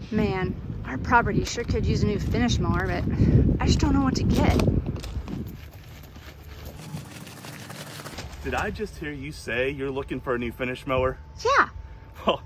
Man, our property sure could use a new finish mower, but I just don't know what to get. Did I just hear you say you're looking for a new finish mower? Yeah. Well,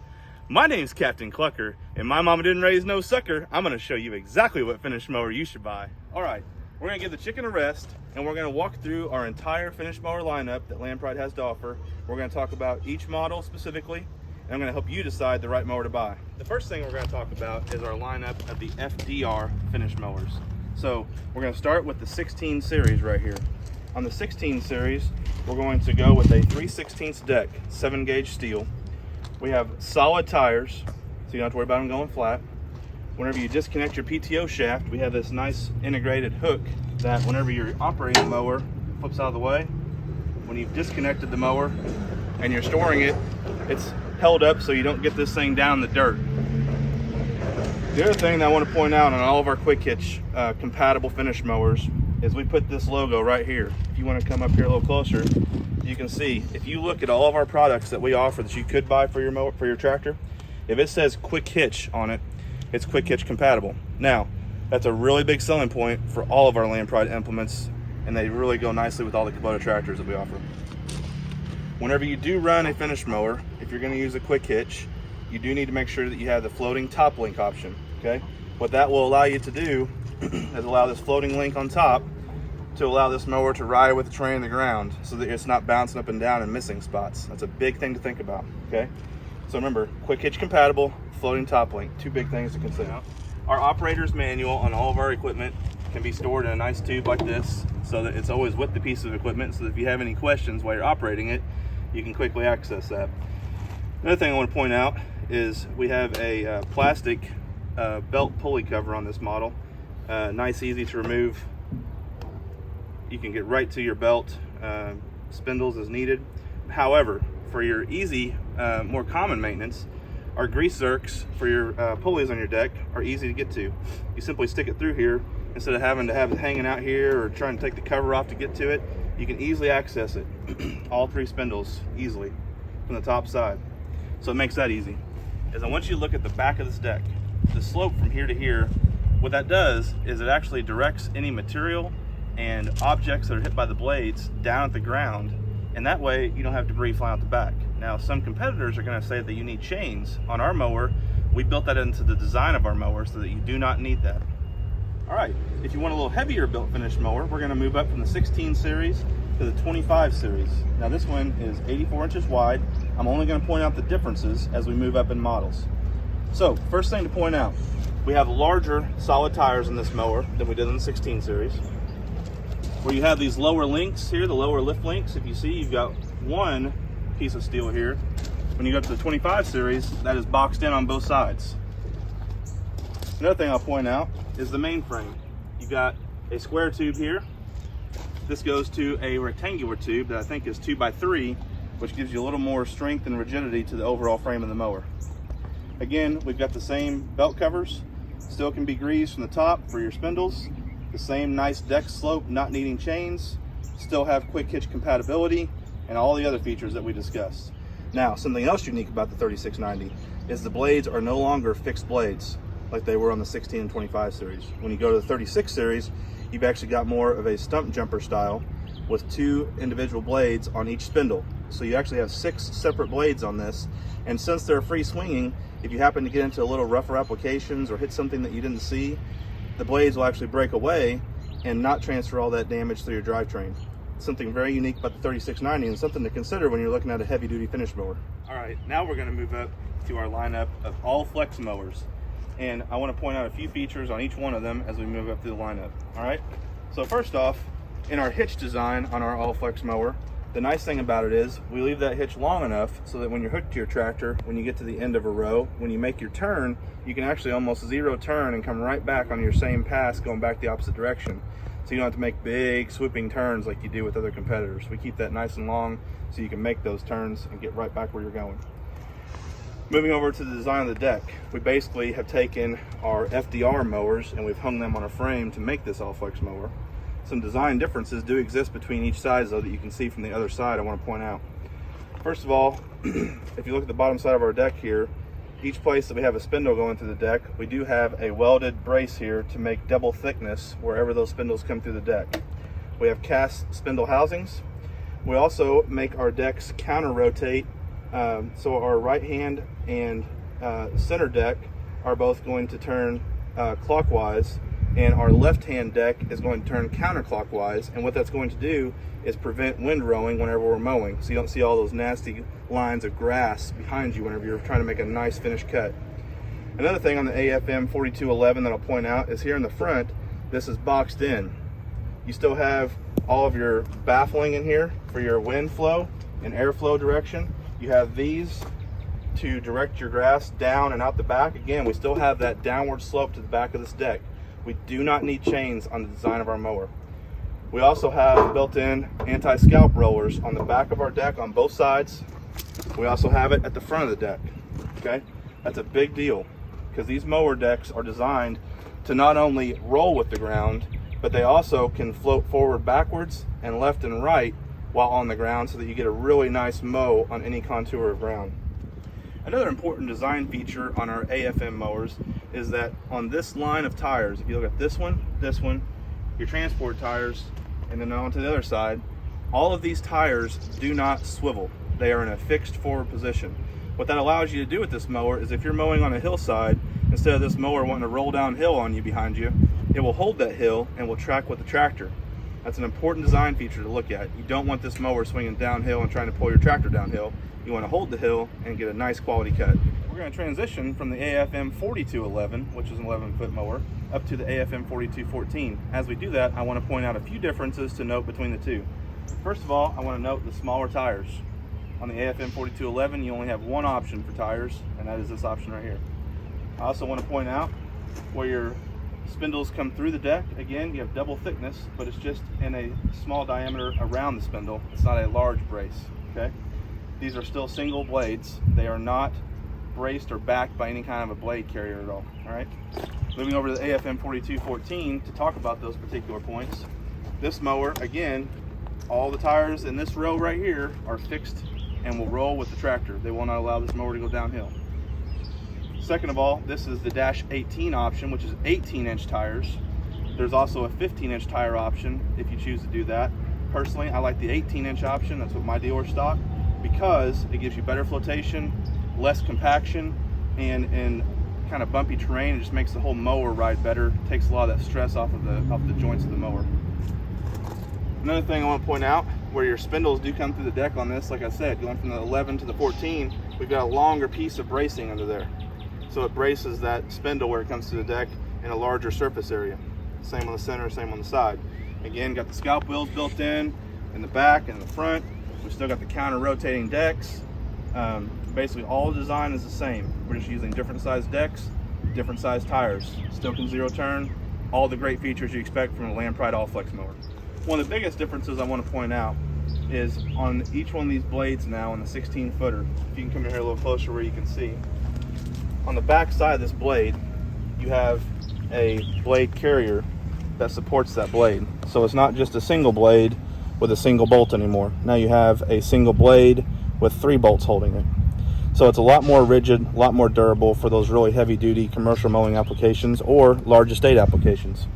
my name's Captain Clucker, and my mama didn't raise no sucker. I'm gonna show you exactly what finish mower you should buy. All right, we're gonna give the chicken a rest, and we're gonna walk through our entire finish mower lineup that Land Pride has to offer. We're gonna talk about each model specifically, and I'm gonna help you decide the right mower to buy. The first thing we're gonna talk about is our lineup of the FDR finish mowers. So we're gonna start with the 16 series right here. On the 16 series, we're going to go with a 3/16 deck, 7-gauge steel. We have solid tires, so you don't have to worry about them going flat. Whenever you disconnect your PTO shaft, we have this nice integrated hook that whenever you're operating the mower, flips out of the way. When you've disconnected the mower and you're storing it, it's held up so you don't get this thing down in the dirt. The other thing that I want to point out on all of our quick hitch compatible finish mowers is we put this logo right here. If you want to come up here a little closer, you can see, if you look at all of our products that we offer that you could buy for your mower, for your tractor, if it says quick hitch on it, it's quick hitch compatible. Now, that's a really big selling point for all of our Land Pride implements, and they really go nicely with all the Kubota tractors that we offer. Whenever you do run a finish mower, if you're going to use a quick hitch, you do need to make sure that you have the floating top link option, okay? What that will allow you to do is allow this floating link on top to allow this mower to ride with the terrain in the ground so that it's not bouncing up and down and missing spots. That's a big thing to think about, okay? So remember, quick hitch compatible, floating top link, two big things to consider. Our operator's manual on all of our equipment can be stored in a nice tube like this so that it's always with the piece of equipment, so that if you have any questions while you're operating it, you can quickly access that. Another thing I want to point out is we have a plastic belt pulley cover on this model. Nice, easy to remove. You can get right to your belt spindles as needed. However, for your easy, more common maintenance, our grease zerks for your pulleys on your deck are easy to get to. You simply stick it through here instead of having to have it hanging out here or trying to take the cover off to get to it. You can easily access it, all 3 spindles easily from the top side. So it makes that easy. As I want you to look at the back of this deck, the slope from here to here, what that does is it actually directs any material and objects that are hit by the blades down at the ground, and that way you don't have debris flying out the back. Now, some competitors are going to say that you need chains. On our mower, we built that into the design of our mower so that you do not need that. All right, if you want a little heavier built finish mower, we're going to move up from the 16 series to the 25 series. Now this one is 84 inches wide. I'm only going to point out the differences as we move up in models. So first thing to point out, we have larger solid tires in this mower than we did in the 16 series. Where you have these lower links here, the lower lift links, if you see, you've got one piece of steel here. When you go up to the 25 series, that is boxed in on both sides. Another thing I'll point out is the main frame. You've got a square tube here. This goes to a rectangular tube that I think is 2x3, which gives you a little more strength and rigidity to the overall frame of the mower. Again, we've got the same belt covers. Still can be greased from the top for your spindles. The same nice deck slope, not needing chains. Still have quick hitch compatibility and all the other features that we discussed. Now, something else unique about the 3690 is the blades are no longer fixed blades like they were on the 16 and 25 series. When you go to the 36 series, you've actually got more of a stump jumper style with 2 individual blades on each spindle. So you actually have 6 separate blades on this. And since they're free swinging, if you happen to get into a little rougher applications or hit something that you didn't see, the blades will actually break away and not transfer all that damage through your drivetrain. Something very unique about the 3690 and something to consider when you're looking at a heavy duty finish mower. All right, now we're gonna move up to our lineup of all flex mowers. And I wanna point out a few features on each one of them as we move up through the lineup, all right? So first off, in our hitch design on our all flex mower, the nice thing about it is we leave that hitch long enough so that when you're hooked to your tractor, when you get to the end of a row, when you make your turn, you can actually almost zero turn and come right back on your same pass going back the opposite direction. So you don't have to make big swooping turns like you do with other competitors. We keep that nice and long so you can make those turns and get right back where you're going. Moving over to the design of the deck, we basically have taken our FDR mowers and we've hung them on a frame to make this all flex mower. Some design differences do exist between each side though that you can see from the other side I want to point out. First of all, if you look at the bottom side of our deck here, each place that we have a spindle going through the deck, we do have a welded brace here to make double thickness wherever those spindles come through the deck. We have cast spindle housings. We also make our decks counter rotate, so our right hand and center deck are both going to turn clockwise, and our left hand deck is going to turn counterclockwise, and what that's going to do is prevent wind rowing whenever we're mowing, so you don't see all those nasty lines of grass behind you whenever you're trying to make a nice finished cut. Another thing on the AFM 4211 that I'll point out is here in the front, this is boxed in. You still have all of your baffling in here for your wind flow and airflow direction. You have these to direct your grass down and out the back. Again, we still have that downward slope to the back of this deck. We do not need chains on the design of our mower. We also have built-in anti-scalp rollers on the back of our deck on both sides. We also have it at the front of the deck, okay? That's a big deal because these mower decks are designed to not only roll with the ground, but they also can float forward, backwards, and left and right while on the ground so that you get a really nice mow on any contour of ground. Another important design feature on our AFM mowers is that on this line of tires, if you look at this one, your transport tires, and then onto the other side, all of these tires do not swivel. They are in a fixed forward position. What that allows you to do with this mower is if you're mowing on a hillside, instead of this mower wanting to roll downhill on you behind you, it will hold that hill and will track with the tractor. That's an important design feature to look at. You don't want this mower swinging downhill and trying to pull your tractor downhill. You want to hold the hill and get a nice quality cut. We're going to transition from the AFM 4211, which is an 11-foot mower, up to the AFM 4214. As we do that, I want to point out a few differences to note between the two. First of all, I want to note the smaller tires. On the AFM 4211, you only have one option for tires, and that is this option right here. I also want to point out where your spindles come through the deck. Again, you have double thickness, but it's just in a small diameter around the spindle. It's not a large brace, okay? These are still single blades. They are not braced or backed by any kind of a blade carrier at all right? Moving over to the AFM 4214 to talk about those particular points. This mower, again, all the tires in this row right here are fixed and will roll with the tractor. They will not allow this mower to go downhill. Second of all, this is the Dash 18 option, which is 18-inch tires. There's also a 15-inch tire option if you choose to do that. Personally, I like the 18-inch option. That's what my dealer stock, because it gives you better flotation, less compaction, and in kind of bumpy terrain, it just makes the whole mower ride better. It takes a lot of that stress off the joints of the mower. Another thing I want to point out, where your spindles do come through the deck on this, like I said, going from the 11 to the 14, we've got a longer piece of bracing under there. So it braces that spindle where it comes to the deck in a larger surface area. Same on the center, same on the side. Again, got the scalp wheels built in the back and in the front. We've still got the counter rotating decks. Basically all the design is the same. We're just using different size decks, different size tires. Still can zero turn, all the great features you expect from a Land Pride All Flex mower. One of the biggest differences I want to point out is on each one of these blades now on the 16-footer. If you can come in here a little closer where you can see. On the back side of this blade, you have a blade carrier that supports that blade. So it's not just a single blade with a single bolt anymore. Now you have a single blade with 3 bolts holding it. So it's a lot more rigid, a lot more durable for those really heavy-duty commercial mowing applications or large estate applications.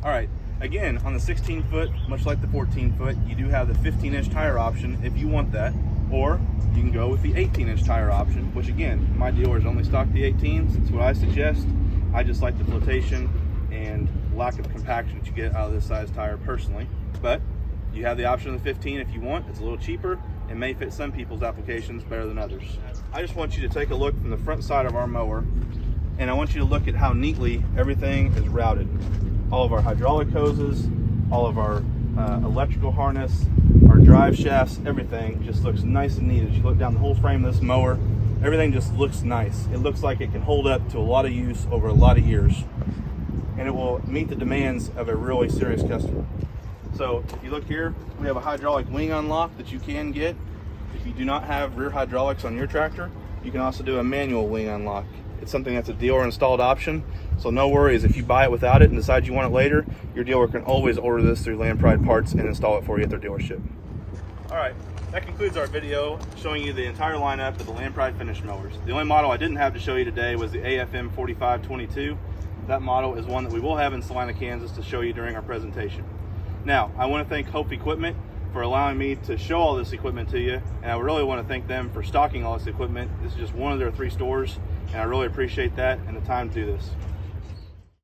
All right, again, on the 16-foot, much like the 14-foot, you do have the 15-inch tire option if you want that, or you can go with the 18-inch tire option, which again, my dealers only stock the 18s. That's what I suggest. I just like the flotation and lack of compaction that you get out of this size tire personally. But you have the option of the 15 if you want. It's a little cheaper and may fit some people's applications better than others. I just want you to take a look from the front side of our mower, and I want you to look at how neatly everything is routed. All of our hydraulic hoses, all of our electrical harness, our drive shafts, everything just looks nice and neat. As you look down the whole frame of this mower, everything just looks nice. It looks like it can hold up to a lot of use over a lot of years, and it will meet the demands of a really serious customer. So if you look here, we have a hydraulic wing unlock that you can get. If you do not have rear hydraulics on your tractor, you can also do a manual wing unlock. It's something that's a dealer installed option, so no worries if you buy it without it and decide you want it later. Your dealer can always order this through Land Pride Parts and install it for you at their dealership. All right, that concludes our video showing you the entire lineup of the Land Pride finish mowers. The only model I didn't have to show you today was the AFM 4522. That model is one that we will have in Salina, Kansas to show you during our presentation. Now, I want to thank Hope Equipment for allowing me to show all this equipment to you, and I really want to thank them for stocking all this equipment. This is just one of their 3 stores, and I really appreciate that and the time to do this.